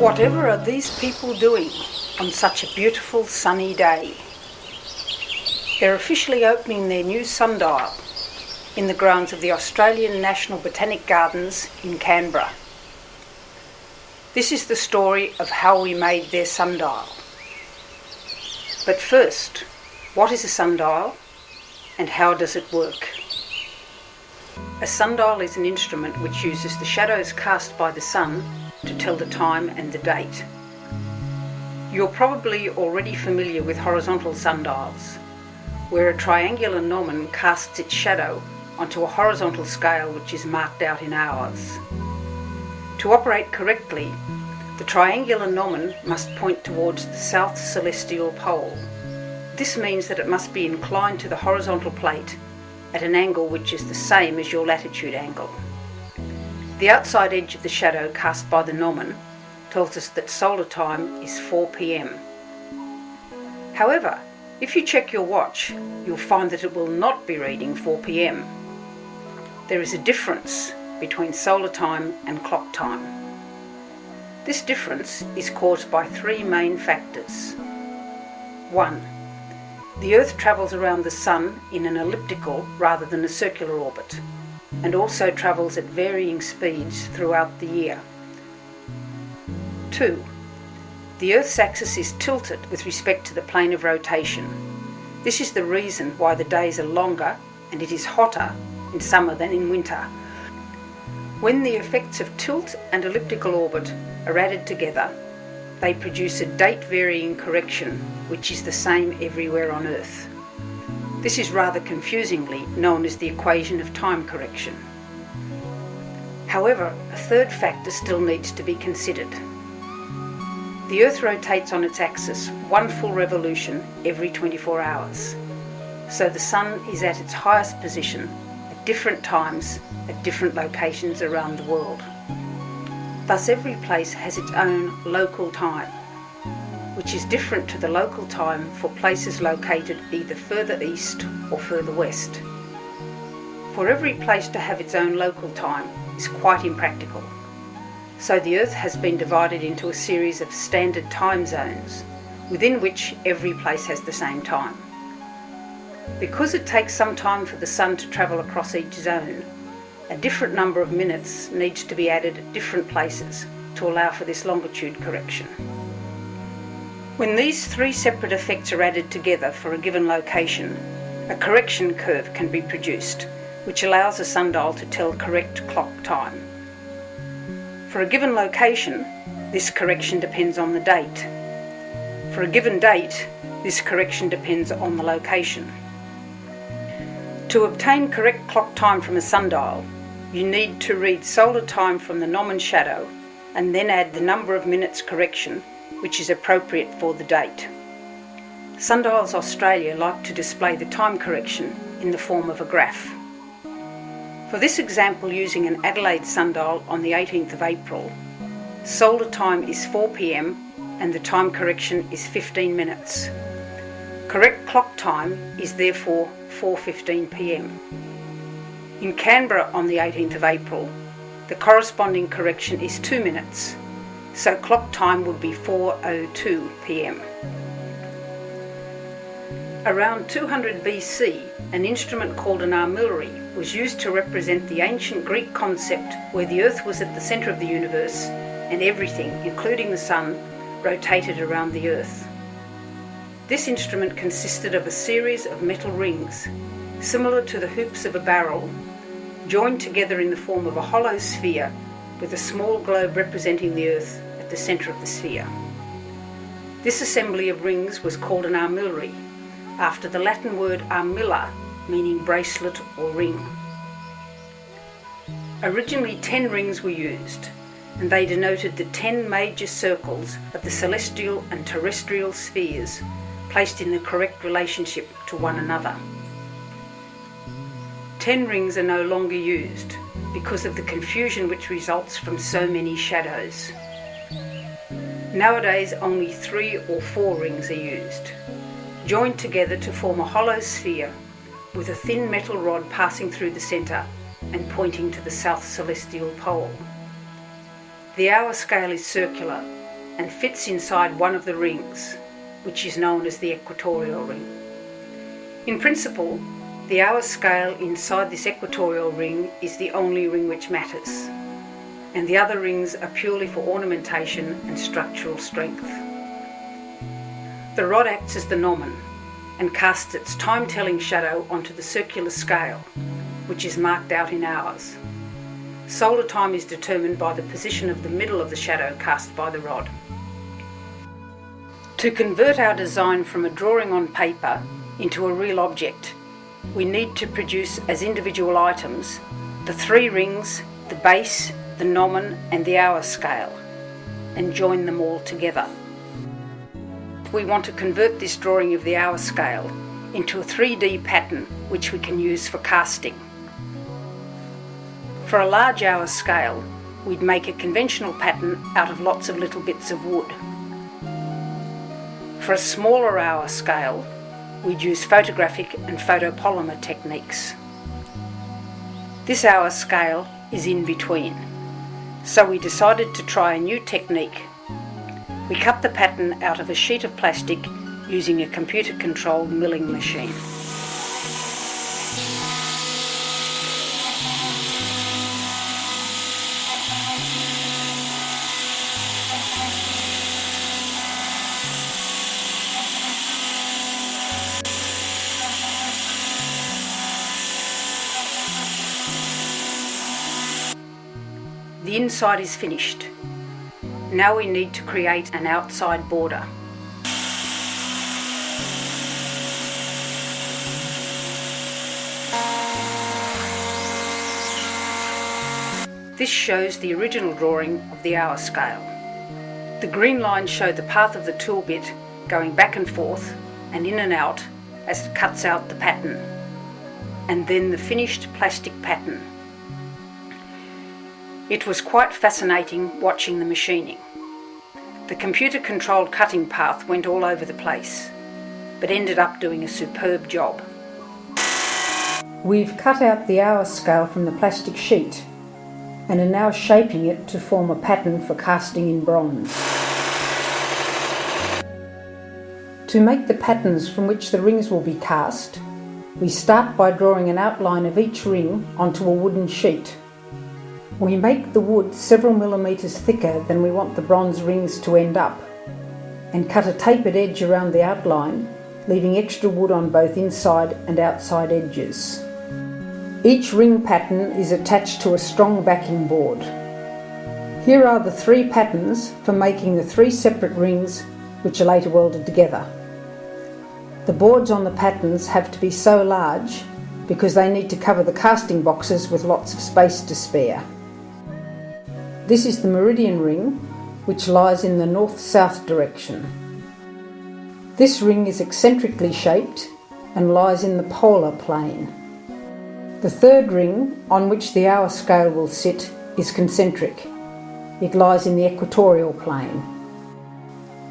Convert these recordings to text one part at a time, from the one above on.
Whatever are these people doing on such a beautiful sunny day? They're officially opening their new sundial in the grounds of the Australian National Botantic Gardens in Canberra. This is the story of how we made their sundial. But first, what is a sundial and how does it work? A sundial is an instrument which uses the shadows cast by the sun to tell the time and the date. You're probably already familiar with horizontal sundials, where a triangular gnomon casts its shadow onto a horizontal scale which is marked out in hours. To operate correctly, the triangular gnomon must point towards the south celestial pole. This means that it must be inclined to the horizontal plate at an angle which is the same as your latitude angle. The outside edge of the shadow cast by the gnomon tells us that solar time is 4 p.m. However, if you check your watch, you'll find that it will not be reading 4 p.m. There is a difference between solar time and clock time. This difference is caused by three main factors. 1. The Earth travels around the Sun in an elliptical rather than a circular orbit, and also travels at varying speeds throughout the year. 2. The Earth's axis is tilted with respect to the plane of rotation. This is the reason why the days are longer and it is hotter in summer than in winter. When the effects of tilt and elliptical orbit are added together, they produce a date-varying correction, which is the same everywhere on Earth. This is rather confusingly known as the equation of time correction. However, a third factor still needs to be considered. The Earth rotates on its axis one full revolution every 24 hours. So the Sun is at its highest position at different times at different locations around the world. Thus every place has its own local time, which is different to the local time for places located either further east or further west. For every place to have its own local time is quite impractical. So the Earth has been divided into a series of standard time zones, within which every place has the same time. Because it takes some time for the Sun to travel across each zone, a different number of minutes needs to be added at different places to allow for this longitude correction. When these three separate effects are added together for a given location, a correction curve can be produced, which allows a sundial to tell correct clock time. For a given location, this correction depends on the date. For a given date, this correction depends on the location. To obtain correct clock time from a sundial, you need to read solar time from the gnomon shadow and then add the number of minutes correction which is appropriate for the date. Sundials Australia like to display the time correction in the form of a graph. For this example, using an Adelaide sundial on the 18th of April, solar time is 4 p.m. and the time correction is 15 minutes. Correct clock time is therefore 4:15 p.m. In Canberra on the 18th of April, the corresponding correction is 2 minutes, so clock time would be 4:02 p.m. Around 200 BC, an instrument called an Armillary was used to represent the ancient Greek concept where the Earth was at the centre of the universe and everything, including the Sun, rotated around the Earth. This instrument consisted of a series of metal rings, similar to the hoops of a barrel, joined together in the form of a hollow sphere with a small globe representing the Earth at the centre of the sphere. This assembly of rings was called an armillary, after the Latin word armilla, meaning bracelet or ring. Originally 10 rings were used, and they denoted the 10 major circles of the celestial and terrestrial spheres placed in the correct relationship to one another. 10 rings are no longer used because of the confusion which results from so many shadows. Nowadays only 3 or 4 rings are used, joined together to form a hollow sphere with a thin metal rod passing through the centre and pointing to the south celestial pole. The hour scale is circular and fits inside one of the rings, which is known as the equatorial ring. In principle, the hour scale inside this equatorial ring is the only ring which matters, and the other rings are purely for ornamentation and structural strength. The rod acts as the gnomon and casts its time-telling shadow onto the circular scale, which is marked out in hours. Solar time is determined by the position of the middle of the shadow cast by the rod. To convert our design from a drawing on paper into a real object, we need to produce as individual items the 3 rings, the base, the gnomon and the hour scale, and join them all together. We want to convert this drawing of the hour scale into a 3D pattern which we can use for casting. For a large hour scale, we'd make a conventional pattern out of lots of little bits of wood. For a smaller hour scale, we'd use photographic and photopolymer techniques. This hour scale is in between, so we decided to try a new technique. We cut the pattern out of a sheet of plastic using a computer-controlled milling machine. The inside is finished. Now we need to create an outside border. This shows the original drawing of the hour scale. The green lines show the path of the tool bit going back and forth and in and out as it cuts out the pattern, and then the finished plastic pattern. It was quite fascinating watching the machining. The computer-controlled cutting path went all over the place, but ended up doing a superb job. We've cut out the hour scale from the plastic sheet and are now shaping it to form a pattern for casting in bronze. To make the patterns from which the rings will be cast, we start by drawing an outline of each ring onto a wooden sheet. We make the wood several millimetres thicker than we want the bronze rings to end up, and cut a tapered edge around the outline, leaving extra wood on both inside and outside edges. Each ring pattern is attached to a strong backing board. Here are the 3 patterns for making the 3 separate rings which are later welded together. The boards on the patterns have to be so large because they need to cover the casting boxes with lots of space to spare. This is the meridian ring, which lies in the north-south direction. This ring is eccentrically shaped and lies in the polar plane. The 3rd ring, on which the hour scale will sit, is concentric. It lies in the equatorial plane.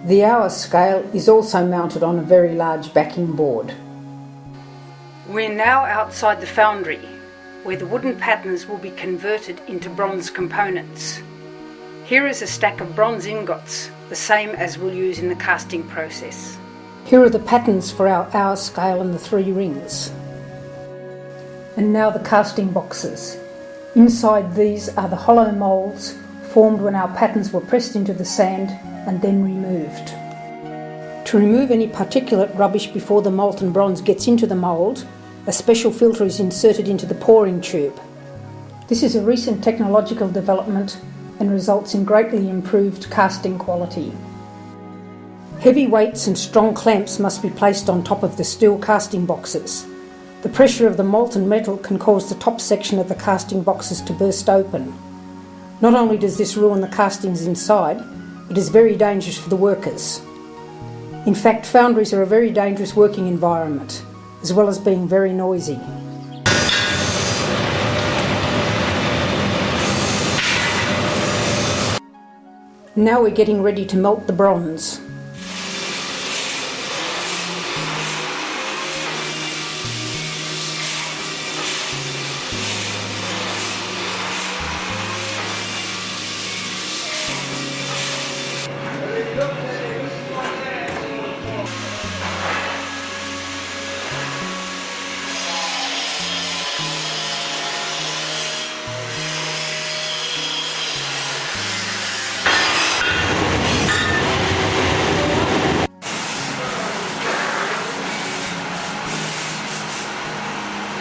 The hour scale is also mounted on a very large backing board. We're now outside the foundry, where the wooden patterns will be converted into bronze components. Here is a stack of bronze ingots, the same as we'll use in the casting process. Here are the patterns for our hour scale and the 3 rings. And now the casting boxes. Inside these are the hollow moulds formed when our patterns were pressed into the sand and then removed. To remove any particulate rubbish before the molten bronze gets into the mould, a special filter is inserted into the pouring tube. This is a recent technological development and results in greatly improved casting quality. Heavy weights and strong clamps must be placed on top of the steel casting boxes. The pressure of the molten metal can cause the top section of the casting boxes to burst open. Not only does this ruin the castings inside, it is very dangerous for the workers. In fact, foundries are a very dangerous working environment, as well as being very noisy. Now we're getting ready to melt the bronze.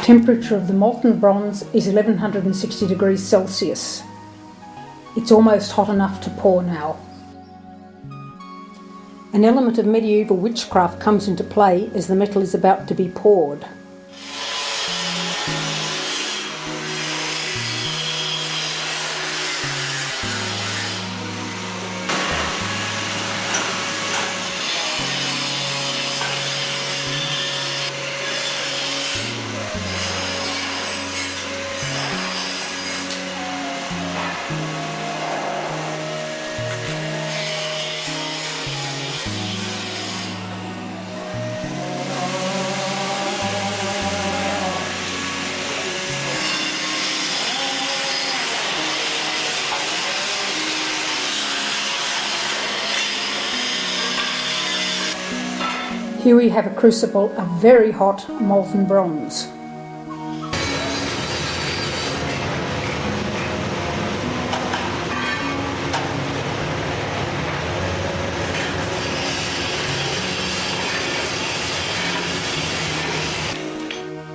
Temperature of the molten bronze is 1160 degrees Celsius. It's almost hot enough to pour now. An element of medieval witchcraft comes into play as the metal is about to be poured. Here we have a crucible of very hot molten bronze.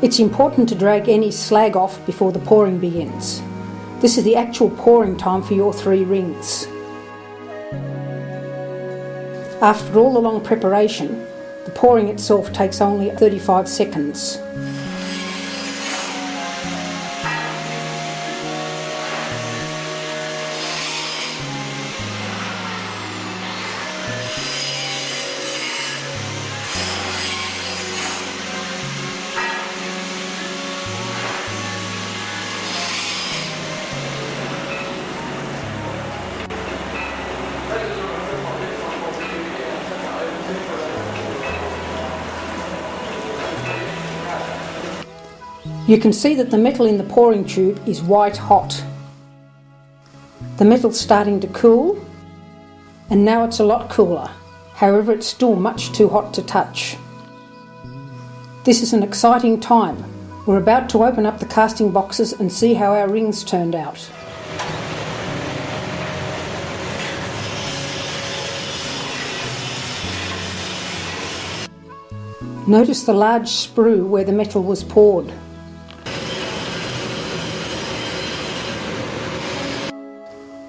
It's important to drag any slag off before the pouring begins. This is the actual pouring time for your 3 rings. After all the long preparation, the pouring itself takes only 35 seconds. You can see that the metal in the pouring tube is white hot. The metal's starting to cool, and now it's a lot cooler. However, it's still much too hot to touch. This is an exciting time. We're about to open up the casting boxes and see how our rings turned out. Notice the large sprue where the metal was poured.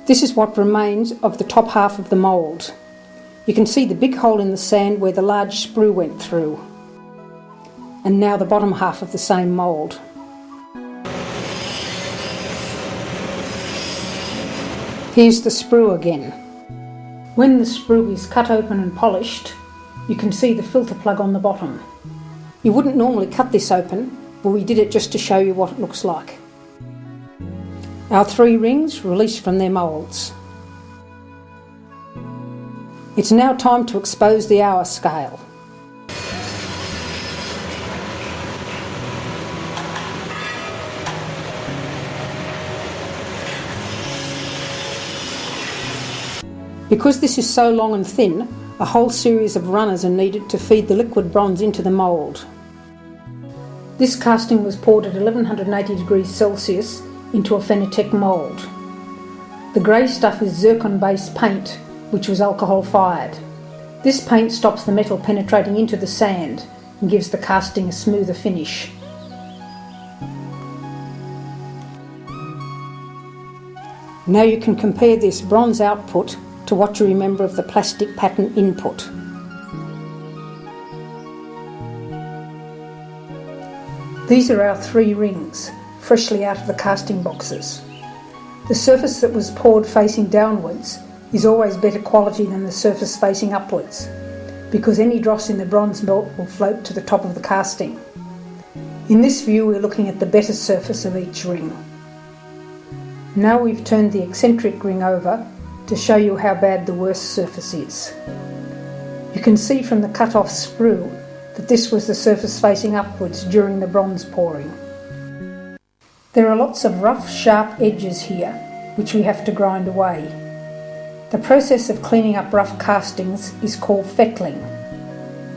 This is what remains of the top half of the mould. You can see the big hole in the sand where the large sprue went through. And now the bottom half of the same mould. Here's the sprue again. When the sprue is cut open and polished, you can see the filter plug on the bottom. You wouldn't normally cut this open, but we did it just to show you what it looks like. Our 3 rings released from their moulds. It's now time to expose the hour scale. Because this is so long and thin, a whole series of runners are needed to feed the liquid bronze into the mould. This casting was poured at 1180 degrees Celsius into a Phenatech mould. The grey stuff is zircon-based paint, which was alcohol-fired. This paint stops the metal penetrating into the sand and gives the casting a smoother finish. Now you can compare this bronze output to what you remember of the plastic pattern input. These are our 3 rings, freshly out of the casting boxes. The surface that was poured facing downwards is always better quality than the surface facing upwards, because any dross in the bronze melt will float to the top of the casting. In this view, we're looking at the better surface of each ring. Now we've turned the eccentric ring over to show you how bad the worst surface is. You can see from the cut-off sprue that this was the surface facing upwards during the bronze pouring. There are lots of rough, sharp edges here, which we have to grind away. The process of cleaning up rough castings is called fettling.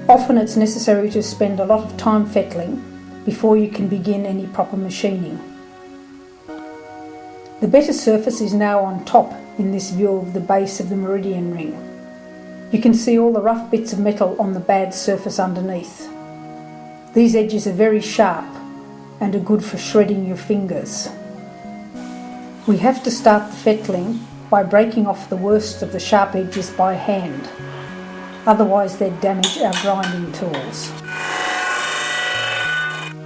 Often it's necessary to spend a lot of time fettling before you can begin any proper machining. The better surface is now on top in this view of the base of the meridian ring. You can see all the rough bits of metal on the bad surface underneath. These edges are very sharp, and are good for shredding your fingers. We have to start the fettling by breaking off the worst of the sharp edges by hand, otherwise they'd damage our grinding tools.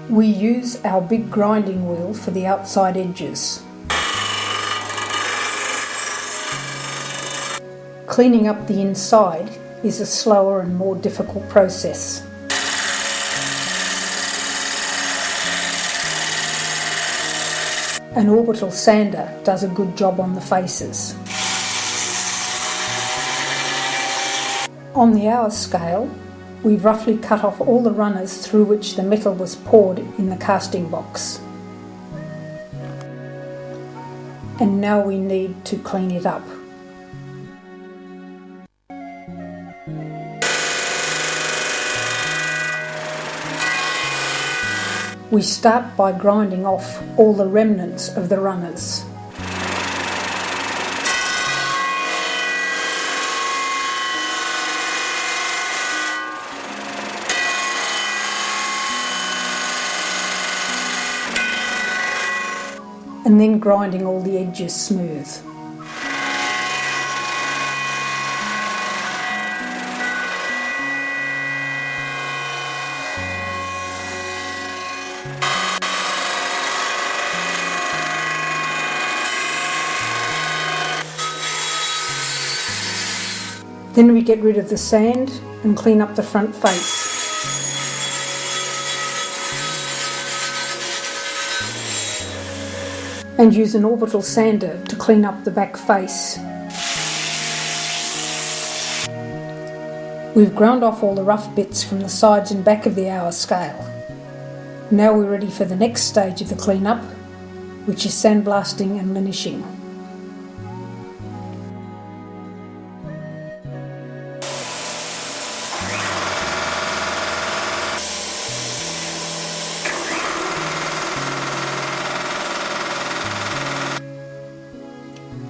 We use our big grinding wheel for the outside edges. Cleaning up the inside is a slower and more difficult process. An orbital sander does a good job on the faces. On the hour scale, we've roughly cut off all the runners through which the metal was poured in the casting box. And now we need to clean it up. We start by grinding off all the remnants of the runners. And then grinding all the edges smooth. Then we get rid of the sand and clean up the front face. And use an orbital sander to clean up the back face. We've ground off all the rough bits from the sides and back of the hour scale. Now we're ready for the next stage of the cleanup, which is sandblasting and linishing.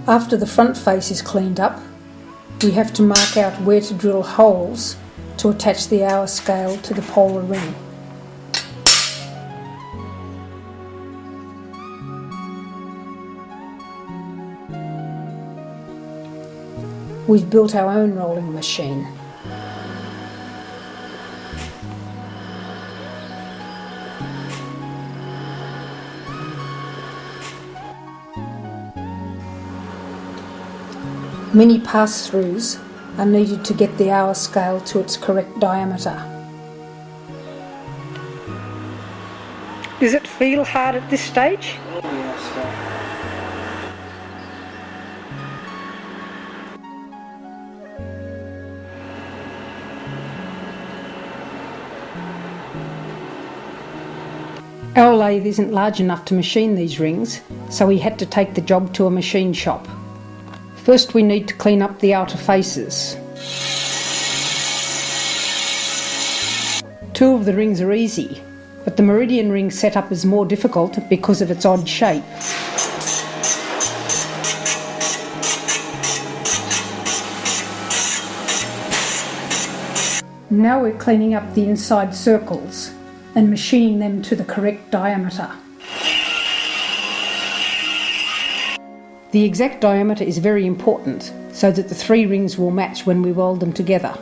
After the front face is cleaned up, we have to mark out where to drill holes to attach the hour scale to the polar ring. We've built our own rolling machine. Many pass-throughs are needed to get the hour scale to its correct diameter. Does it feel hard at this stage? Our lathe isn't large enough to machine these rings, so we had to take the job to a machine shop. First we need to clean up the outer faces. Two of the rings are easy, but the meridian ring setup is more difficult because of its odd shape. Now we're cleaning up the inside circles and machining them to the correct diameter. The exact diameter is very important so that the three rings will match when we weld them together.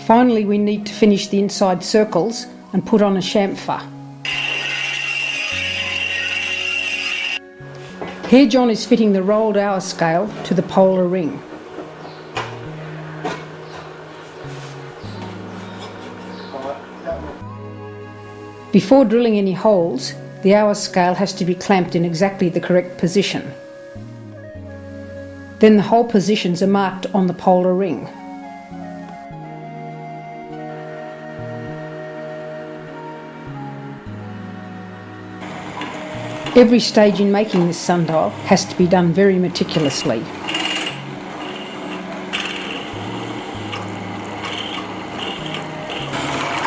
Finally, we need to finish the inside circles and put on a chamfer. Here John is fitting the rolled hour scale to the polar ring. Before drilling any holes, the hour scale has to be clamped in exactly the correct position. Then the hole positions are marked on the polar ring. Every stage in making this sundial has to be done very meticulously.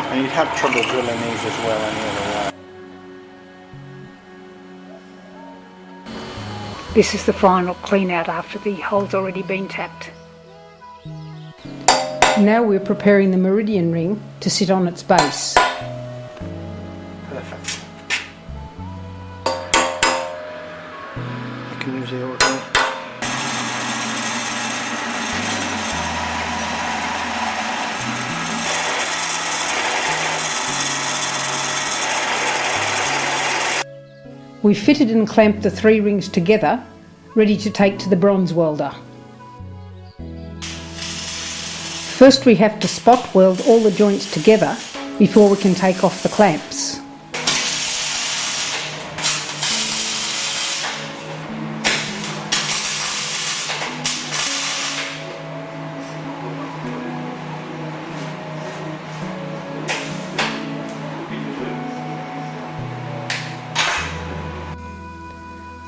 And you'd have trouble drilling these as well any other way. This is the final clean out after the hole's already been tapped. Now we're preparing the meridian ring to sit on its base. Perfect. You can use the auto. We fitted and clamped the 3 rings together, ready to take to the bronze welder. First we have to spot weld all the joints together before we can take off the clamps.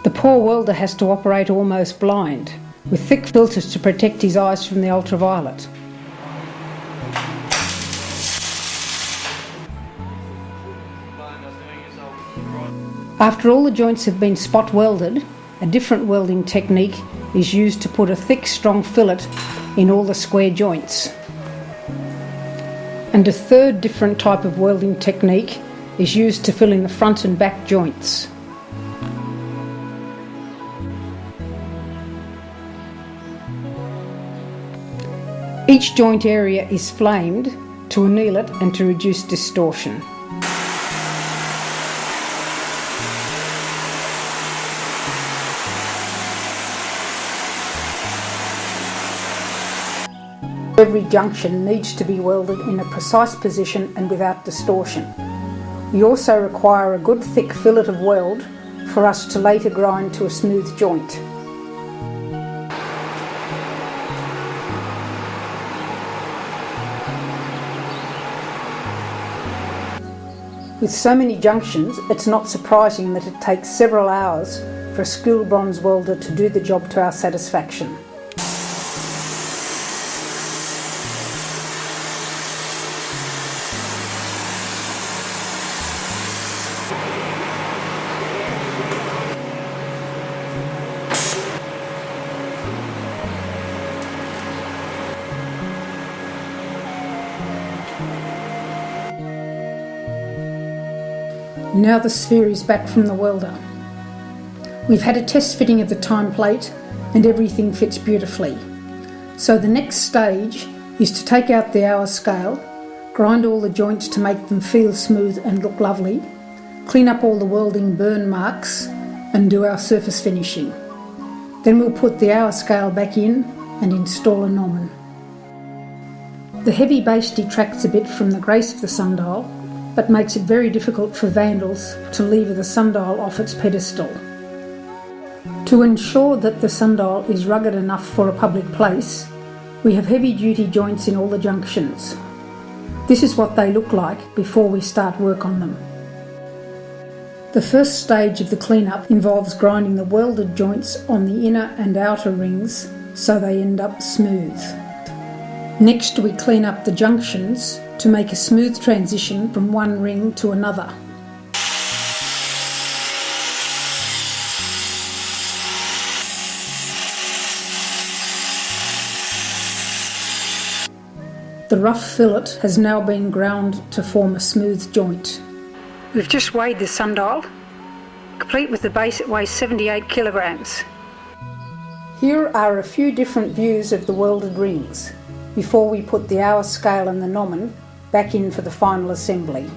The poor welder has to operate almost blind, with thick filters to protect his eyes from the ultraviolet. After all the joints have been spot welded, a different welding technique is used to put a thick, strong fillet in all the square joints. And a third different type of welding technique is used to fill in the front and back joints. Each joint area is flamed to anneal it and to reduce distortion. Every junction needs to be welded in a precise position and without distortion. We also require a good thick fillet of weld for us to later grind to a smooth joint. With so many junctions, it's not surprising that it takes several hours for a skilled bronze welder to do the job to our satisfaction. Now the sphere is back from the welder. We've had a test fitting of the time plate and everything fits beautifully. So the next stage is to take out the hour scale, grind all the joints to make them feel smooth and look lovely, clean up all the welding burn marks and do our surface finishing. Then we'll put the hour scale back in and install a gnomon. The heavy base detracts a bit from the grace of the sundial, but makes it very difficult for vandals to lever the sundial off its pedestal. To ensure that the sundial is rugged enough for a public place, we have heavy-duty joints in all the junctions. This is what they look like before we start work on them. The first stage of the cleanup involves grinding the welded joints on the inner and outer rings so they end up smooth. Next we clean up the junctions to make a smooth transition from one ring to another. The rough fillet has now been ground to form a smooth joint. We've just weighed the sundial, complete with the base. It weighs 78 kilograms. Here are a few different views of the welded rings before we put the hour scale and the gnomon back in for the final assembly.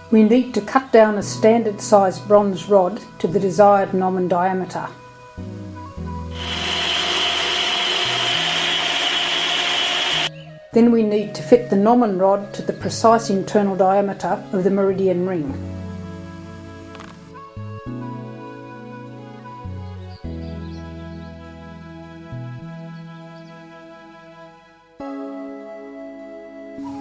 We need to cut down a standard sized bronze rod to the desired gnomon diameter. Then we need to fit the gnomon rod to the precise internal diameter of the meridian ring.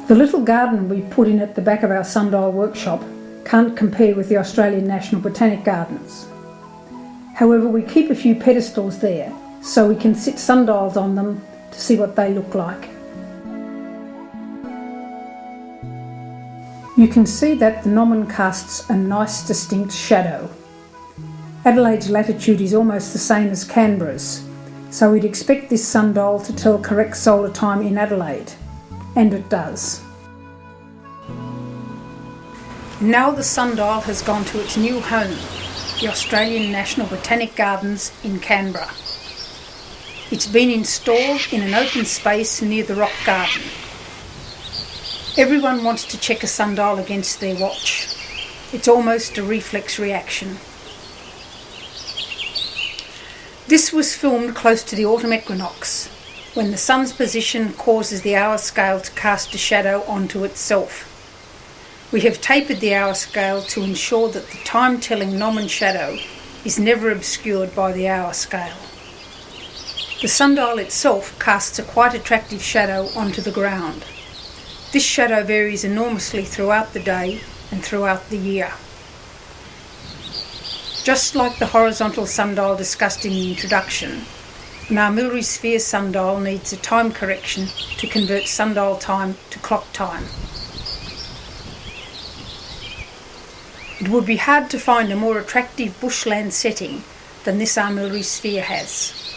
The little garden we put in at the back of our sundial workshop can't compare with the Australian National Botanic Gardens. However, we keep a few pedestals there so we can sit sundials on them to see what they look like. You can see that the gnomon casts a nice distinct shadow. Adelaide's latitude is almost the same as Canberra's, So we'd expect this sundial to tell correct solar time in Adelaide, and it does. Now the sundial has gone to its new home, the Australian National Botanic Gardens in Canberra. It's been installed in an open space near the rock garden. Everyone wants to check a sundial against their watch. It's almost a reflex reaction. This was filmed close to the autumn equinox, when the sun's position causes the hour scale to cast a shadow onto itself. We have tapered the hour scale to ensure that the time-telling gnomon shadow is never obscured by the hour scale. The sundial itself casts a quite attractive shadow onto the ground. This shadow varies enormously throughout the day and throughout the year. Just like the horizontal sundial discussed in the introduction, an Armillary sphere sundial needs a time correction to convert sundial time to clock time. It would be hard to find a more attractive bushland setting than this Armillary sphere has.